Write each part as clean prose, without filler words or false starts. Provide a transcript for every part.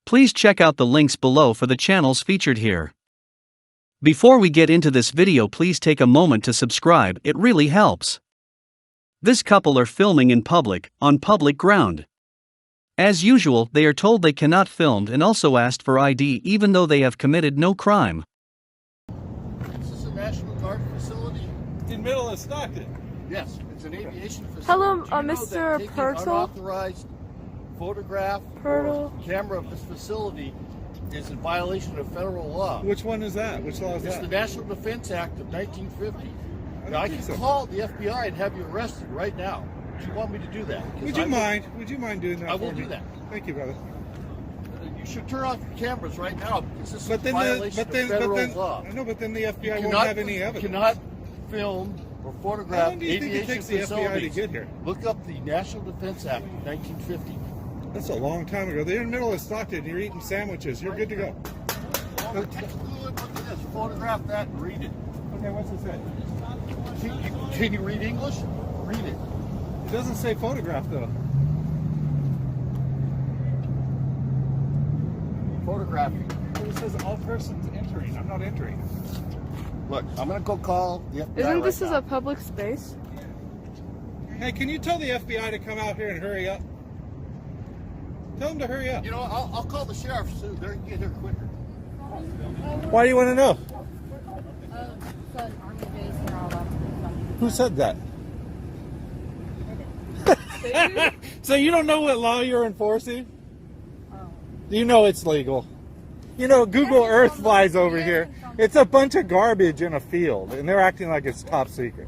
Please check out the links below for the channels featured here. Before we get into this video, please take a moment to subscribe, it really helps. This couple are filming in public, on public ground. As usual, they are told they cannot film and also asked for ID even though they have committed no crime. Is this a National Guard facility? In middle of Stockton. Yes, it's an aviation facility. Hello, Do you know Mr. that taking Pirtle? unauthorized photograph Pirtle? or camera of this facility is in violation of federal law. Which one is that? Which law is It's that? the National Defense Act of 1950. Now, I think can so. call the FBI and have you arrested right now. Do you want me to do that? 'Cause Would you mind? Would you mind doing that? I will for me? do that. Thank you, brother. You should turn off your cameras right now because this is But a then, violation of federal law. I know, but then the FBI You won't have any evidence. You cannot film or How photograph long do you think it aviation takes the FBI to facilities. get here? Look up the National Defense Act of 1950. That's a long time ago. They're in the middle of Stockton. You're eating sandwiches. You're good to go. Good, look at this. Photograph that and read it. Okay, what's it say? Can you read English? Read it. It doesn't say photograph though. Photographing. It says all persons entering. I'm not entering. Look, I'm gonna go call the FBI. Isn't this right is now. a public space? Hey, can you tell the FBI to come out here and hurry up? Tell them to hurry up. You know, I'll call the sheriff soon. They can get here quicker. Why do you want to know? Army base and all that. Who said that? So you don't know what law you're enforcing? You know it's legal. You know, Google Earth flies over here. It's a bunch of garbage in a field, and they're acting like it's top secret.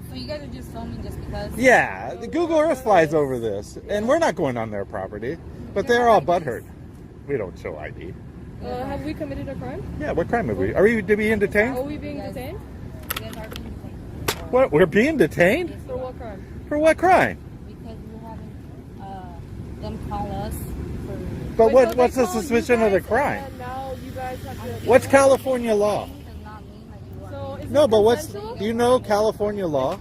So you guys are just filming just because? Yeah, the Google Earth flies over this, and we're not going on their property, but they're all butthurt. We don't show ID. Have we committed a crime? Yeah, what crime have we? Are we being Are detained? we being detained? You guys are being detained. What? We're being detained? For what crime? For what crime? Because we're having them call us for... But Wait, what? so What's they the called you suspicion of the guys, crime? and now you guys have to... What's California law? Does not mean that you are... So is No, it but what's? consensual? Do you know California law?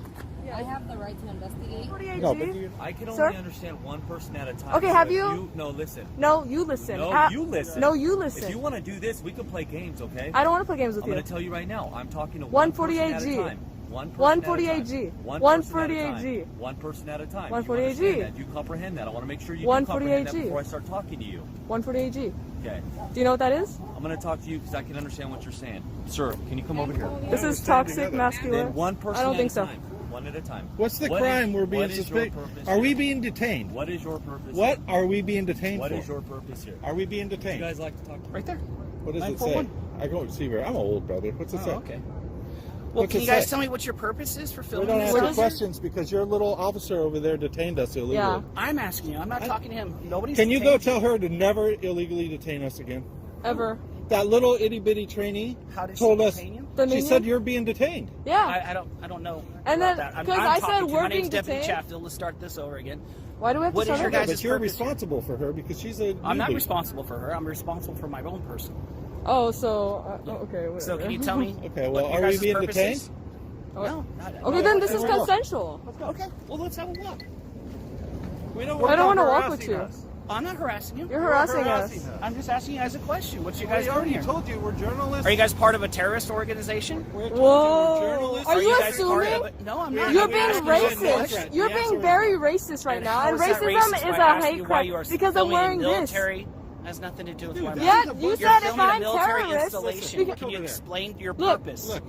I have the right to investigate. No, but do you, I can only Sir? understand one person at a time. Okay, so have if you- No, listen. No, you listen. No, you listen. No, you listen. If you want to do this, we can play games, okay? I don't want to play games with I'm you. going to tell you right now. I'm talking to one person at a 148G. time. One person 148G. One person at a time. 148G. One person at a time. 148G. You understand that? You comprehend that. I want to make sure you do comprehend that 148G. before I start talking to you. 148G. Okay. Do you know what that is? I'm going to talk to you because I can understand what you're saying. Sir, can you come over here? This is toxic masculine. Then one person I don't at think a so. time. One at a time. what's the What crime is- we're being what is your suspected? purpose Are we here? being detained? What is your purpose? What here? are we being detained What for? is your purpose here? Are we being You detained? guys like to talk to Right there. What does it say? 941. I don't see where. I'm an old brother. What's it say? Oh, okay. Well, What's can it you guys say? tell me what your purpose is for We filming don't this? answer What is it? questions because your little officer over there detained us illegally. Yeah. I'm asking you. I'm not talking to him. Nobody's. Can you go detained tell her to never illegally detain us again? Ever. That little itty bitty trainee How did told she us. detain you? The She minion? said you're being detained. Yeah. I don't know. And about then- that. 'cause I'm I talking said to you. we're My name's being Deputy detained. Chatfield. Let's start this over again. Why do we have to What is start your over? guys' But you're purpose here? responsible for her because she's a. I'm not newbie. responsible for her. I'm responsible for my own person. Oh, so okay. Whatever. So can you tell me? Okay, what well, your are we guys' being purpose detained? is? Oh. No. Okay, then this is Let's go. consensual. Okay. Well, let's have a walk. We don't I don't want want to walk with you. I'm not harassing you. You're harassing us. I'm just asking you guys a question. What's your I guys doing already here? told you we're journalists. Are you guys part of a terrorist organization? Whoa. Are you guys part assuming? of it? No, I'm not. You're I'm being asking you a racist. question. You're Yes, being or very racist right And now. how And is that racism racist is by a asking hate you why crime you are because I'm filming wearing this. military has nothing to do with why I'm Yeah, filming. you You're said if filming a I'm military terrorist, installation. because- Can you explain your Look. purpose? Look,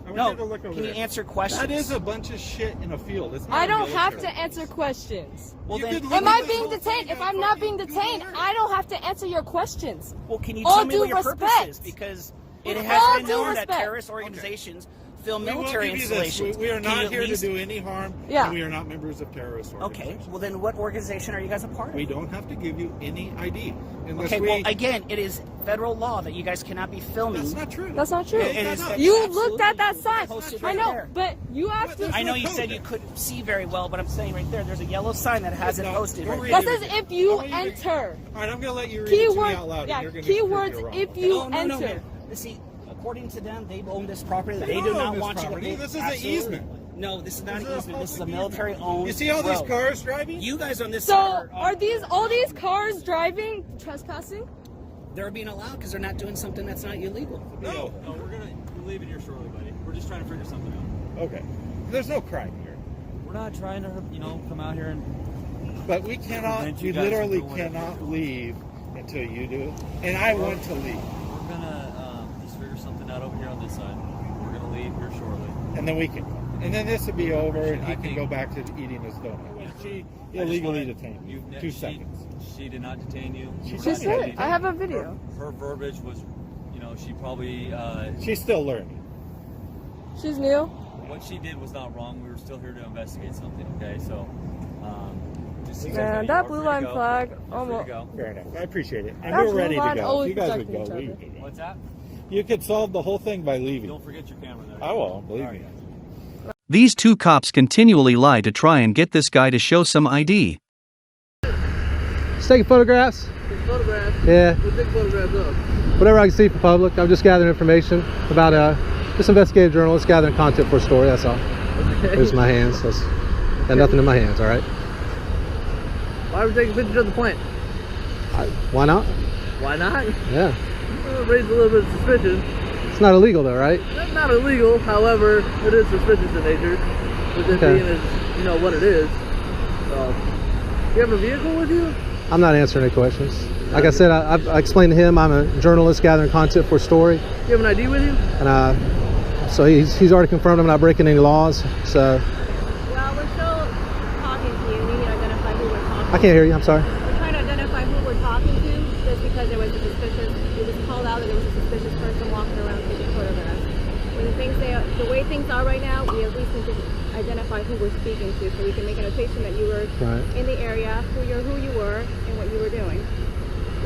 I want No. you to look over Can you there. answer questions? That is a bunch of shit in a field. It's not I a don't have military. to answer questions. Well, You then, could look Am at I this being whole detained? thing If on I'm not fucking being Google detained, Earth. I don't have to answer your questions. well, can you all tell me due what your purpose respect. is? Because it With has all been due known that respect. terrorist organizations film We won't military give you this. installations. We are Can not you at here to least- do any harm. Yeah. And we are not members of terrorist Okay. organizations. Well, then, what organization are you guys a part of? We don't have to give you any ID unless Okay. we. Well, again, it is federal law that you guys cannot be filming. That's not true. That's not true. It is. You Absolutely. looked at that sign. Posted I right know, there. but you have to. I know you said you couldn't see very well, but I'm saying right there, there's a yellow sign that has it No, posted. don't Right read there. That says if you I want you to- enter. All right, I'm going to let you read it to me Keyword. out loud. Yeah. and you're gonna prove Keywords you're wrong. if you No, enter. man. See, according to them, they own this property. They don't do own not this want you to property. pay. This is Absolutely. an easement. No, this is not This an is a easement. This is a public military-owned. You see all these road. cars driving? You guys on this So side are these all these cars driving trespassing? they're being allowed because they're not doing something that's not illegal. No. No, we're leaving here shortly, buddy. We're just trying to figure something out. Okay. There's no crime here. We're not trying to, come out here and. But we cannot, Prevent we you guys from literally doing whatever cannot you want. leave until you do. And I want to leave. We're gonna just figure something out over here on this side. We're gonna leave here shortly. And then we can come. And then this will be over and he I can think- go back to eating his donut. She I just illegally wanna- detained you. you- 2 she- seconds. She did not detain you. She You just were not said- detained. I have a video. Her verbiage was, she probably She's still learning. She's new. what she did was not wrong. We were still here to investigate something. Okay, so just Man, that blue line flag almost. Fair enough. I appreciate it. And That we're blue ready to line go. If always you guys would protecting go, each we other. would go. What's that? You could solve the whole thing by leaving. Don't forget your camera there. I won't, believe me. These two cops continually lie to try and get this guy to show some ID. Just taking photographs? Photographs. Yeah, We'll take photographs of. whatever I can see for public. I'm just gathering information about just investigative journalist gathering content for a story, that's all. Here's my hands. Got nothing in my hands, all right? Why are we taking pictures of the plant? Why not? Why not? Yeah. Raise a little bit of suspicion. It's not illegal though, right? That's not illegal, however, it is suspicious in nature. With it Okay. being as, what it is. So, you have a vehicle with you? I'm not answering any questions. Like I said, I explained to him I'm a journalist gathering content for a story. You have an ID with you? And so he's already confirmed I'm not breaking any laws. So Well, we're still talking to you. We need to identify who we're talking I can't hear you, I'm sorry. We're trying to identify who we're talking to just because it was called out that there was a suspicious person walking around taking photographs. The way things are right now, we at least need to identify who we're speaking to so we can make a notation that you were Right. in the area, who you were, and what you were doing.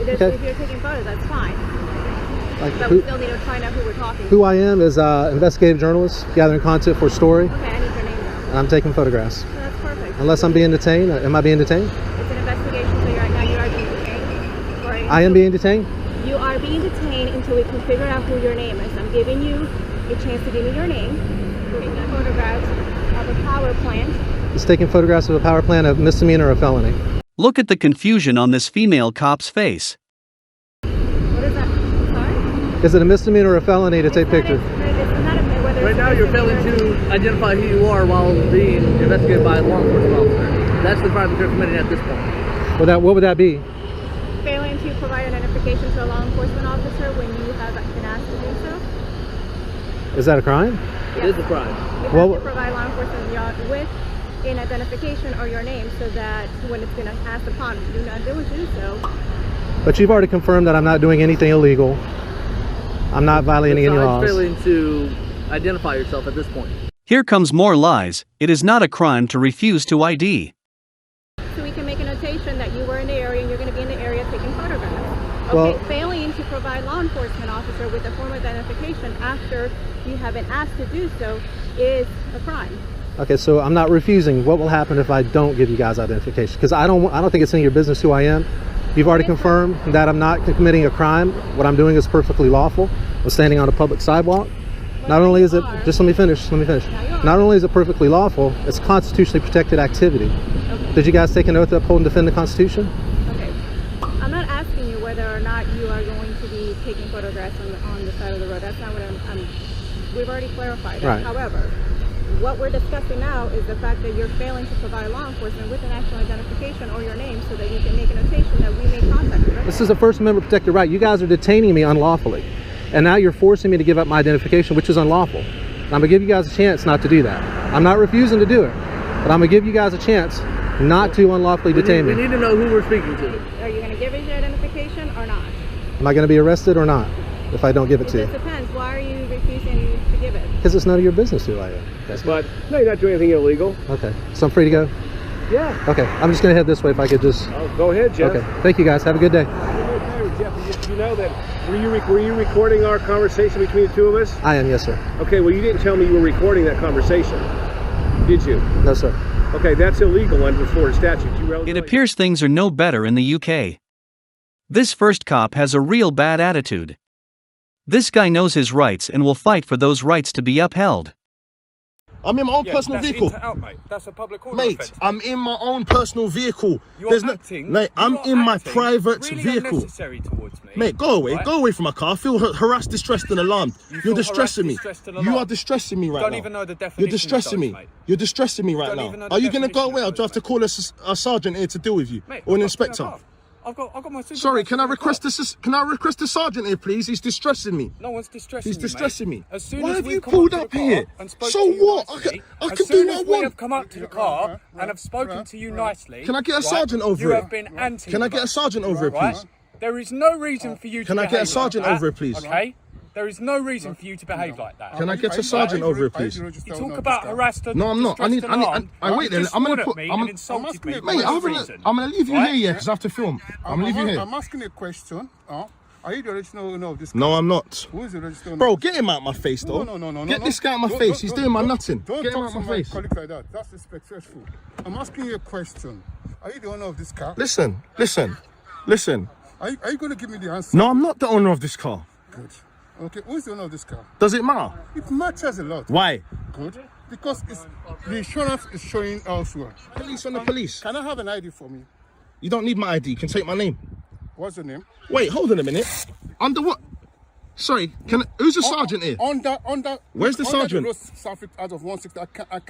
Okay. If you're taking photos, that's fine. Like But we still need to find out who we're talking to. who I am is investigative journalist gathering content for a story. Okay, I need your name though. And I'm taking photographs. So that's perfect. Unless I'm being detained. Am I being detained? It's an investigation, so now you are being detained. Right? I am being detained? You are being detained until we can figure out who your name is. I'm giving you a chance to give me your name. We're taking photographs of a power plant. It's taking photographs of a power plant, of misdemeanor or felony. Look at the confusion on this female cop's face. What is that? Sorry? Is it a misdemeanor or a felony to take It's not pictures? It's not a, whether Right it's now, you're failing misdemeanor- to identify who you are while being investigated by a law enforcement officer. That's the crime that you're committing at this point. What would that be? Failing to provide identification to a law enforcement officer when you have been asked to do so. Is that a crime? It is a crime. You have Well- to provide law enforcement with an identification or your name so that when it's been asked upon you not do so. But you've already confirmed that I'm not doing anything illegal. I'm not violating any Besides laws. failing to identify yourself at this point. Here comes more lies. It is not a crime to refuse to ID. So we can make a notation that you were in the area and you're going to be in the area taking photographs. Okay, Well- failing to provide law enforcement officer with a form of identification after you have been asked to do so is a crime. Okay, so I'm not refusing. What will happen if I don't give you guys identification? Because I don't think it's any of your business who I am. You've already confirmed that I'm not committing a crime. What I'm doing is perfectly lawful. I'm standing on a public sidewalk. Not only is it, just let me finish. Not only is it perfectly lawful, it's constitutionally protected activity. Okay. Did you guys take an oath to uphold and defend the Constitution? Okay. I'm not asking you whether or not you are going to be taking photographs on the side of the road. That's not what we've already clarified that. Right. However, what we're discussing now is the fact that you're failing to provide law enforcement with an actual identification or your name so that you can make a notation that we may contact you. This is a First Amendment protected right. You guys are detaining me unlawfully. And now you're forcing me to give up my identification, which is unlawful. And I'm gonna give you guys a chance not to do that. I'm not refusing to do it, but I'm gonna give you guys a chance not to unlawfully detain We me. need to know who we're speaking to. Are you going to give us your identification or not? Am I gonna be arrested or not if I don't give it It to just you? depends. Why are you refusing to give it? Because it's none of your business who I am. Okay. But no, you're not doing anything illegal. Okay, so I'm free to go? Yeah. Okay, I'm just gonna head this way if I could just... Oh, go ahead, Jeff. Okay, thank you guys, have a good day. Jeff, you know that were you recording our conversation between the two of us? I am, yes sir. Okay, well you didn't tell me you were recording that conversation, did you? No sir. Okay, that's illegal under Florida statute. It appears things are no better in the UK. This first cop has a real bad attitude. This guy knows his rights and will fight for those rights to be upheld. I'm in my own personal that's vehicle. Into out, mate. That's a public order Mate, offence. I'm in my own personal vehicle. You're There's acting, no, mate, I'm you're in my acting private really vehicle. unnecessary towards me. Mate, go away. Right? Go away from my car. I feel harassed, distressed and alarmed. You You're feel distressing me. harassed, distressed and You alarmed. are distressing me right now. Don't even know the definition. You're distressing me. Mate. You're distressing me right Don't now. even know the Are you going to go definition away or of do I have to call a sergeant here to deal with you? Mate, Or an I've got inspector? I've got my supervisor. Sorry, can I in the car. request the sergeant here, please? He's distressing me. No one's distressing He's you, distressing mate. me. As soon Why as have we you come pulled to up the car here? and spoke So to you what? nicely, I as can soon do as what I we want. have come up to the car and have spoken to you nicely. Can I get a right, sergeant over you it? have been anti. Can I get a sergeant over it, right? please? There is no reason for you to Can I get a behave sergeant like that, over it, please? Okay? There is no reason for you to behave like that. Can I get a sergeant over it, please? You talk about harassed and No, I'm not. I distressed and alarmed. wait then. You just I'm gonna swore at put. me I'm and insulted me for Mate, no I'm reason. gonna leave you Right? here, yeah, because I have to film. I'm gonna leave you here. I'm asking a question. Are you the original owner of this car? No, I'm not. Who is the original owner? Bro, get him out my face, though. No. Get this guy out my face. He's doing my nutting. Don't Get him talk out to my my face. colleague like that. That's disrespectful. I'm asking you a question. Are you the owner of this car? Listen. Are you going to give me the answer? No, I'm not the owner of this car. Good. Okay, who is the owner of this car? Does it matter? It matters a lot. Why? Good. Because the insurance is showing elsewhere. Police on the police. Can I have an ID for me? You don't need my ID. You can take my name. What's your name? Wait, hold on a minute. Under what? Sorry, who's the sergeant here? Where's the sergeant? Road traffic out of 160.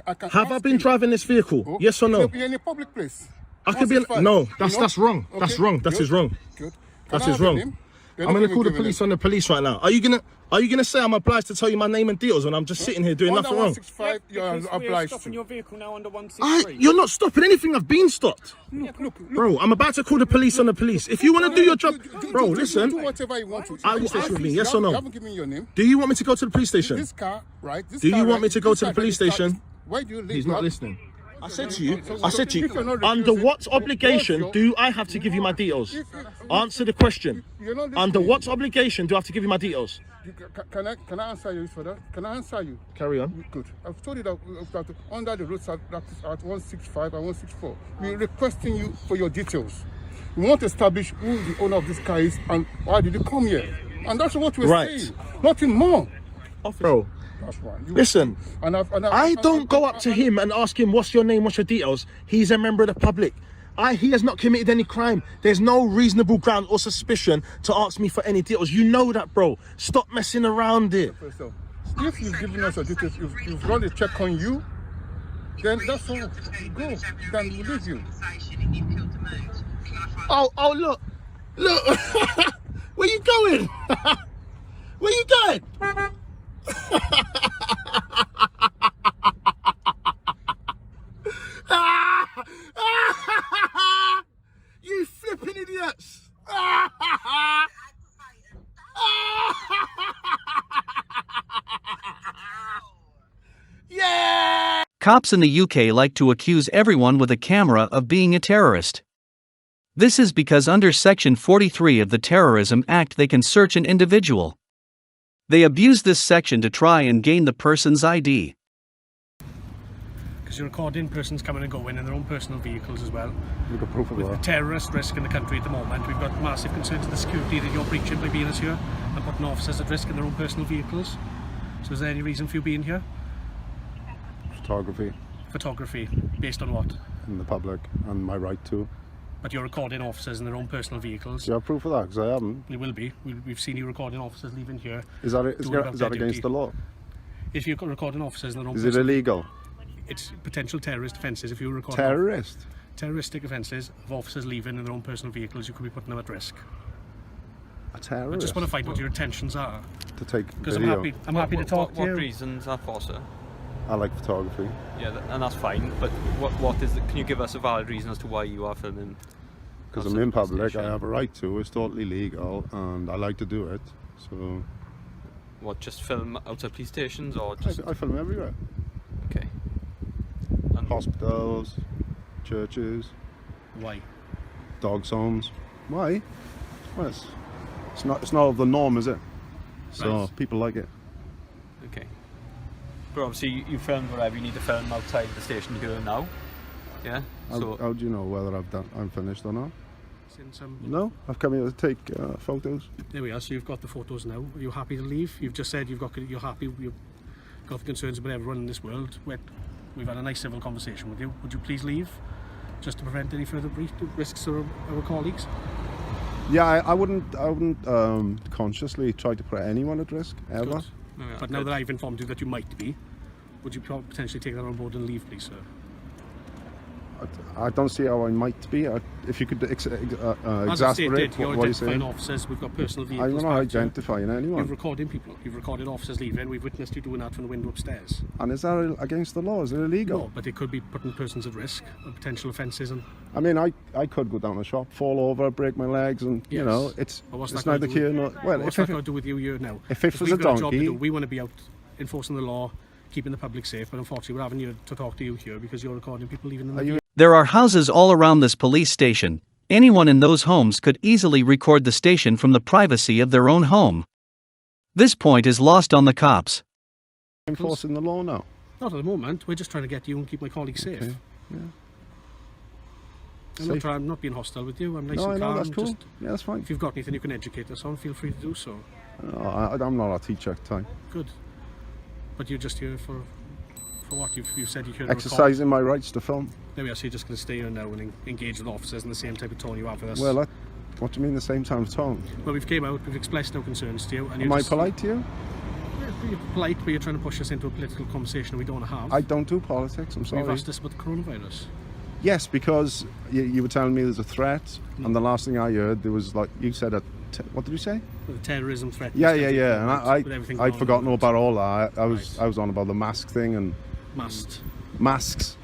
I can Have I been driving this vehicle? Yes or no? You're in a public place. I could be in, no, that's wrong. Okay, That's wrong. That is wrong. Good. That is wrong. I'm gonna call the police on the police right now. Are you gonna say I'm obliged to tell you my name and details when I'm just sitting here doing nothing wrong? 165, you're obliged stopping to. your vehicle now under 163. You're not stopping anything. I've been stopped. Look. Bro, I'm about to call the police on the police. If you want to do your job, bro, Do listen. whatever you want to. Police station with me, yes or no? You haven't given me your name. Do you want me to go to the police station? This car, right? Do you want me to go to the police station? Why do you leave? He's not listening. I said to you, If you're under not what refusing, obligation do I have to give you my details? Answer the question. You're not Under listening. what obligation do I have to give you my details? Can I answer you for that? Can I answer you? Carry on. Good. I've told you that under the road practice at 165 and 164, we're requesting you for your details. We want to establish who the owner of this car is and why did you come here. And that's what we're saying. Nothing more. Bro, That's right. listen, I don't go up to him and ask him, what's your name, what's your details? He's a member of the public. He has not committed any crime. There's no reasonable ground or suspicion to ask me for any details. You know that, bro. Stop messing around it. If you've given us your details, you've run a check on you, then that's all. You go. Then we leave you. Oh, look. Where you going? Where you going? You flipping idiots! Yeah! Cops in the UK like to accuse everyone with a camera of being a terrorist. This is because under Section 43 of the Terrorism Act they can search an individual. They abuse this section to try and gain the person's ID. Because you're recording persons coming and going in their own personal vehicles as well. We've got proof of With the that. terrorist risk in the country at the moment, we've got massive concerns to the security that you're breaching by being us here and putting officers at risk in their own personal vehicles. So is there any reason for you being here? Photography Photography, based on what? in the public and my right to. But you're recording officers in their own personal vehicles. Do you have proof of that? Because I haven't. You will be. We've seen you recording officers leaving here. Is that doing about their against duty. the law? If you're recording officers in their own Is it personal, illegal? it's potential terrorist offences. If you record Terrorist? terroristic offences of officers leaving in their own personal vehicles, you could be putting them at risk. A terrorist? I just want to find what your intentions are. To take Because I'm video. happy to talk to you. What reasons are for, sir? I like photography. Yeah, and that's fine. But what is it? Can you give us a valid reason as to why you are filming? Because outside I'm in the police public, I station? have a right to. It's totally legal, and I like to do it. So What, just film outside police stations, or just I film everywhere. okay? And Hospitals, churches, Why? dogs' homes. Why? Well, it's not of the norm, is it? So Right. people like it. okay. But obviously you filmed whatever you need to film outside the station you're doing now. Yeah. So How do you know whether I'm finished or not? Seen some. No, I've come here to take photos. There we are. So you've got the photos now. Are you happy to leave? You've just said you're happy. You're got the concerns about everyone in this world. We've had a nice civil conversation with you. Would you please leave, just to prevent any further risks to our colleagues? Yeah, I wouldn't consciously try to put anyone at risk ever. Good. But now that I've informed you that you might be, would you potentially take that on board and leave, please, sir? I don't see how I might be. If you could exasperate you're what you identifying saying. officers. We've got personal vehicles. I'm not identifying anyone. You've recorded people. You've recorded officers leaving. We've witnessed you doing that from the window upstairs. And is that against the law? Is it illegal? No, but it could be putting persons at risk of potential offences. And I mean, I could go down a shop, fall over, break my legs, and you know, it's neither here nor well. What's that got to do with you here now? If it was a we've got a job to donkey, do. We want to be out enforcing the law, keeping the public safe. But unfortunately, we're having you to talk to you here because you're recording people leaving the. There are houses all around this police station. Anyone in those homes could easily record the station from the privacy of their own home. This point is lost on the cops. Enforcing the law now? Not at the moment. We're just trying to get you and keep my colleagues safe. Okay. Yeah. I'm not being hostile with you. I'm nice and calm. No, that's cool. Just, yeah, that's fine. If you've got anything you can educate us on, feel free to do so. No, I'm not a teacher at the time. Good. But you're just here for what? You've said you're here to exercising my rights to film. There we are, so you're just going to stay here now and engage with officers in the same type of tone you have with us. Well, what do you mean the same type of tone? Well, we've came out, we've expressed no concerns to you. And Am I polite to you? You're polite, but you're trying to push us into a political conversation we don't want to have. I don't do politics, I'm sorry. You've asked us about the coronavirus. Yes, because you were telling me there's a threat, and the last thing I heard, there was like, you said what did you say? The terrorism threat. Yeah. And I'd forgotten all about all that. I was on about the mask thing and... Masks.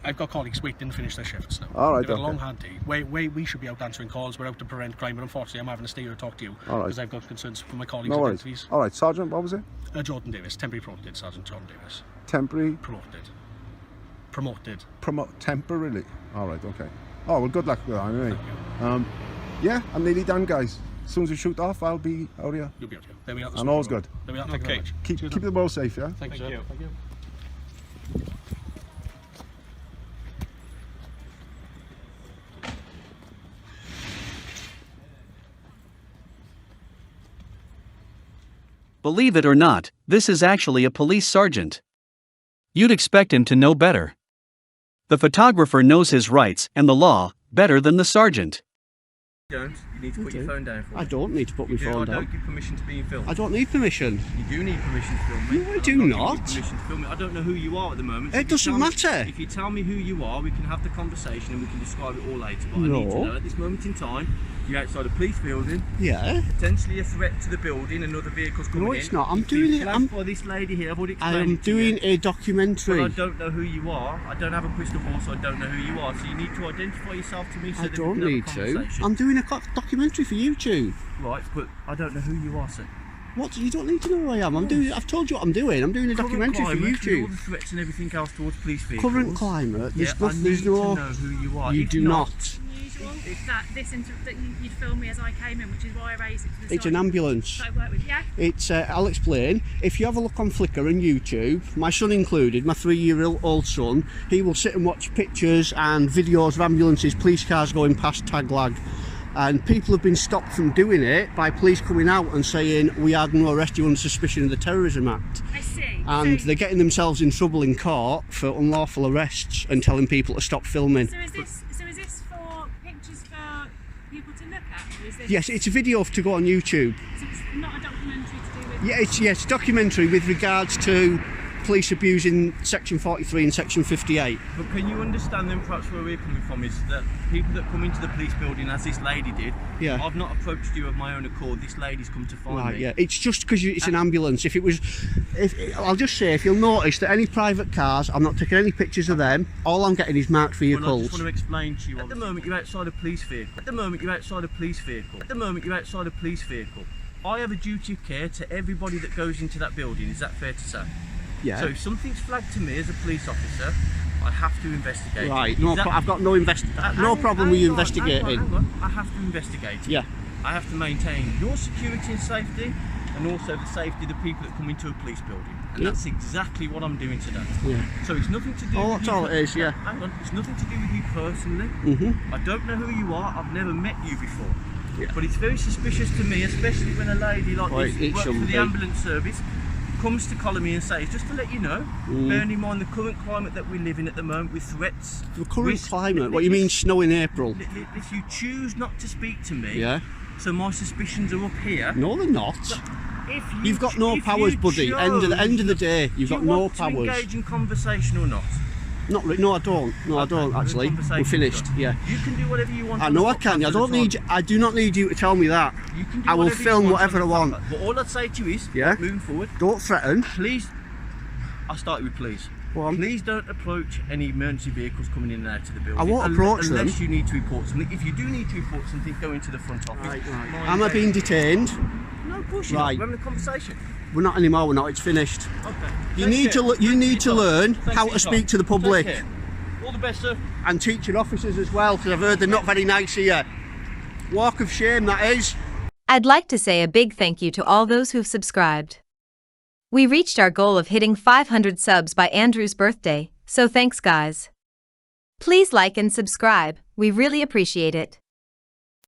I've got colleagues waiting to finish their shifts now. All right, They've had a long hard day. We should be out answering calls. We're out to prevent crime, but unfortunately I'm having to stay here to talk to you because I've got concerns from my colleagues. No worries. All right, Sergeant, what was it? Jordan Davis, temporary promoted, Sergeant John Davis. Temporary? Promoted. Temporarily? All right, okay. Oh, well, good luck with that anyway. Yeah, I'm nearly done, guys. As soon as we shoot off, I'll be out here. You'll be out here. There we are. And all's good. There we are. Thank you very much. Keep the ball safe, yeah? Thank you. Thank you. Believe it or not, this is actually a police sergeant. You'd expect him to know better. The photographer knows his rights and the law better than the sergeant. You need to put your phone down for me. I don't need to put my phone down. I don't give permission to be filmed. I don't need permission. You do need permission to film me. No, I do not. Permission to film me. I don't know who you are at the moment. It doesn't matter. If you tell me who you are, we can have the conversation and we can describe it all later. But I need to know at this moment in time, you're outside a police building. Yeah. Potentially a threat to the building. Another vehicle's coming in. No, it's not. I'm doing it. I'm by this lady here. I've already I explained. am doing a documentary. But I don't know who you are. I don't have a crystal ball, so I don't know who you are. So you need to identify yourself to me. So I don't need to. I'm doing a documentary for YouTube. Right, but I don't know who you are, sir. What? You don't need to know who I am. I've told you what I'm doing. I'm doing a documentary for YouTube. All the threats and everything else towards police vehicles. Current climate. There's no. to know who you are. You do not. It's that you'd film me as I came in, which is why I raised it to the It's an ambulance. that I work with, yeah? It's, I'll explain. If you have a look on Flickr and YouTube, my son included, my 3-year-old son, he will sit and watch pictures and videos of ambulances, police cars going past tag lag. And people have been stopped from doing it by police coming out and saying, we are going to arrest you on suspicion of the Terrorism Act. I see. And they're getting themselves in trouble in court for unlawful arrests and telling people to stop filming. So is this for pictures for people to look at? Or is this... Yes, it's a video to go on YouTube. So it's not a documentary to do with... Yeah, it's a documentary with regards to police abusing Section 43 and Section 58. But can you understand then perhaps where we're coming from is that people that come into the police building, as this lady did, I've not approached you of my own accord, this lady's come to find me. Yeah, it's just because it's an ambulance. I'll just say, if you'll notice that any private cars, I'm not taking any pictures of them, all I'm getting is marked vehicles. Well, I just want to explain to you, at the moment you're outside a police vehicle. I have a duty of care to everybody that goes into that building, is that fair to say? Yeah. So if something's flagged to me as a police officer, I have to investigate. Right, I've got no problem with you investigating. Hang on. I have to investigate. Yeah. I have to maintain your security and safety, and also the safety of the people that come into a police building. And that's exactly what I'm doing today. Yeah. So it's nothing to do with that's all it is, yeah. Hang on, it's nothing to do with you personally. I don't know who you are, I've never met you before. Yeah. But it's very suspicious to me, especially when a lady like this works for the ambulance service, comes to collar me and say, just to let you know, bearing in mind the current climate that we live in at the moment with threats. The current climate? What do you mean snow in April? If you choose not to speak to me, yeah. So my suspicions are up here. No, they're not. So you've got no powers, buddy. End of the day, you've got no powers. Do you want to engage in conversation or not? Not really. No, I don't. No, I don't actually. We're finished. Yeah. You can do whatever you want. I know I can. I do not need you to tell me that. You can do I will film whatever I want. But all I'd say to you is, moving forward, don't threaten. Please. I'll start with please. Please don't approach any emergency vehicles coming in and out of the building. I won't approach them. Unless you need to report something. If you do need to report something, go into the front office. Right. Am I being detained? No, of course you're not. We're having a conversation. We're not anymore. We're not. It's finished. Okay. You need to learn how to speak to the public. All the best, sir. And teaching officers as well, because I've heard they're not very nice here. Walk of shame, that is. I'd like to say a big thank you to all those who've subscribed. We reached our goal of hitting 500 subs by Andrew's birthday, so thanks guys. Please like and subscribe, we really appreciate it.